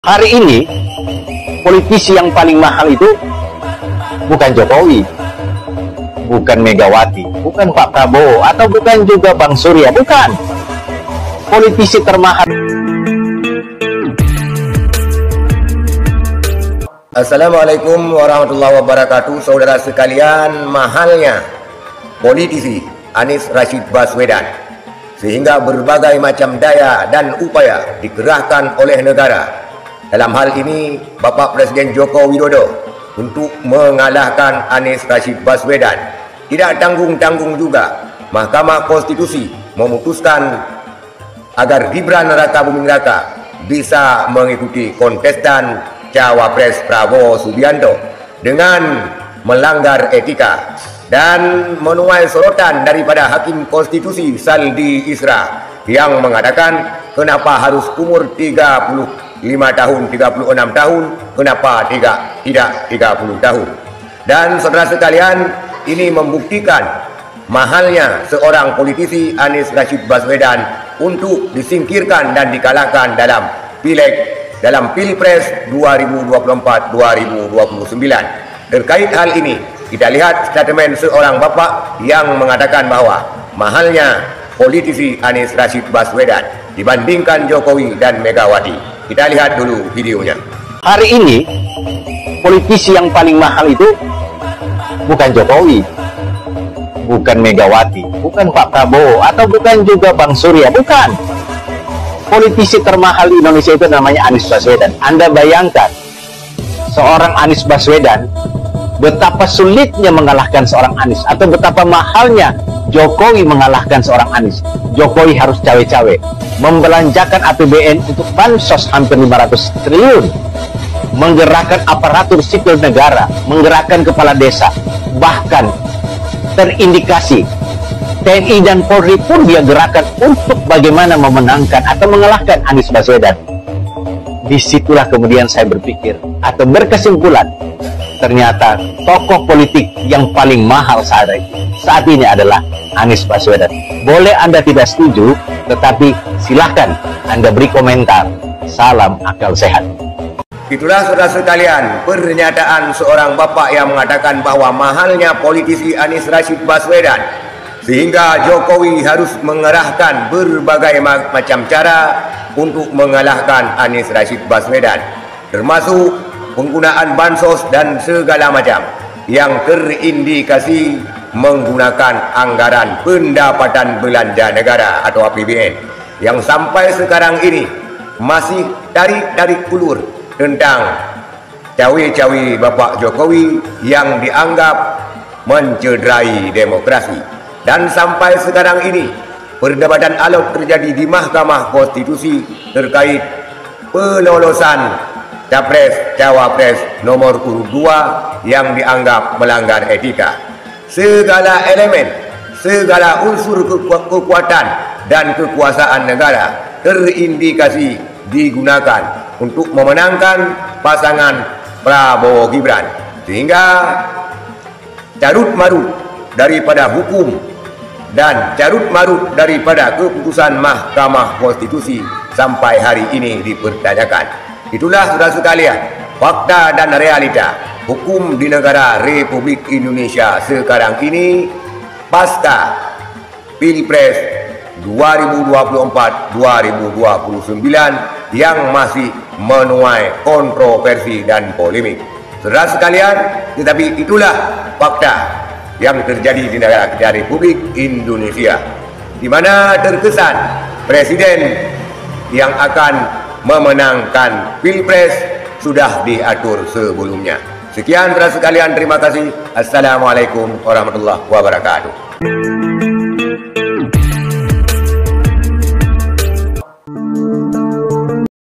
Hari ini politisi yang paling mahal itu bukan Jokowi, bukan Megawati, bukan Pak Prabowo, atau bukan juga Bang Surya, bukan. Politisi termahal. Assalamualaikum warahmatullahi wabarakatuh. Saudara sekalian, mahalnya politisi Anies Rashid Baswedan sehingga berbagai macam daya dan upaya dikerahkan oleh negara. Dalam hal ini, Bapak Presiden Joko Widodo untuk mengalahkan Anies Rashid Baswedan. Tidak tanggung-tanggung juga, Mahkamah Konstitusi memutuskan agar Gibran Rakabuming Raka bisa mengikuti kontestan Cawapres Prabowo Subianto dengan melanggar etika dan menuai sorotan daripada Hakim Konstitusi Saldi Isra yang mengatakan kenapa harus umur 35 tahun, 36 tahun, kenapa tidak 30 tahun. Dan saudara sekalian, ini membuktikan mahalnya seorang politisi Anies Rashid Baswedan untuk disingkirkan dan dikalahkan dalam Pilpres 2024-2029. Terkait hal ini, kita lihat statement seorang bapak yang mengatakan bahwa mahalnya politisi Anies Rashid Baswedan dibandingkan Jokowi dan Megawati. Kita lihat dulu videonya. Hari ini politisi yang paling mahal itu bukan Jokowi, bukan Megawati, bukan Pak Prabowo, atau bukan juga Bang Surya, bukan. Politisi termahal di Indonesia itu namanya Anies Baswedan. Anda bayangkan seorang Anies Baswedan, betapa sulitnya mengalahkan seorang Anies, atau betapa mahalnya Jokowi mengalahkan seorang Anies. Jokowi harus cawe-cawe membelanjakan APBN untuk bansos hampir 500 triliun, menggerakkan aparatur sipil negara, menggerakkan kepala desa, bahkan terindikasi TNI dan Polri pun dia gerakan untuk bagaimana memenangkan atau mengalahkan Anies Baswedan. Disitulah kemudian saya berpikir atau berkesimpulan, ternyata tokoh politik yang paling mahal saat ini adalah Anies Baswedan. Boleh Anda tidak setuju, tetapi silahkan Anda beri komentar. Salam akal sehat. Itulah saudara sekalian pernyataan seorang bapak yang mengatakan bahwa mahalnya politisi Anies Rashid Baswedan sehingga Jokowi harus mengerahkan berbagai macam cara untuk mengalahkan Anies Rashid Baswedan, termasuk penggunaan bansos dan segala macam yang terindikasi menggunakan anggaran pendapatan belanja negara atau APBN yang sampai sekarang ini masih tarik ulur tentang cawe-cawe Bapak Jokowi yang dianggap mencederai demokrasi. Dan sampai sekarang ini perdebatan alot terjadi di Mahkamah Konstitusi terkait pelolosan Capres-Cawapres nomor urut 2 yang dianggap melanggar etika. Segala elemen, segala unsur kekuatan dan kekuasaan negara terindikasi digunakan untuk memenangkan pasangan Prabowo Gibran, sehingga carut marut daripada hukum dan carut marut daripada keputusan Mahkamah Konstitusi sampai hari ini dipertanyakan. Itulah saudara sekalian fakta dan realita hukum di negara Republik Indonesia sekarang ini pasca Pilpres 2024-2029 yang masih menuai kontroversi dan polemik. Saudara sekalian, tetapi itulah fakta yang terjadi di negara kita Republik Indonesia, di mana terkesan presiden yang akan memenangkan Pilpres sudah diatur sebelumnya. Sekian saudara sekalian, terima kasih. Assalamualaikum warahmatullahi wabarakatuh.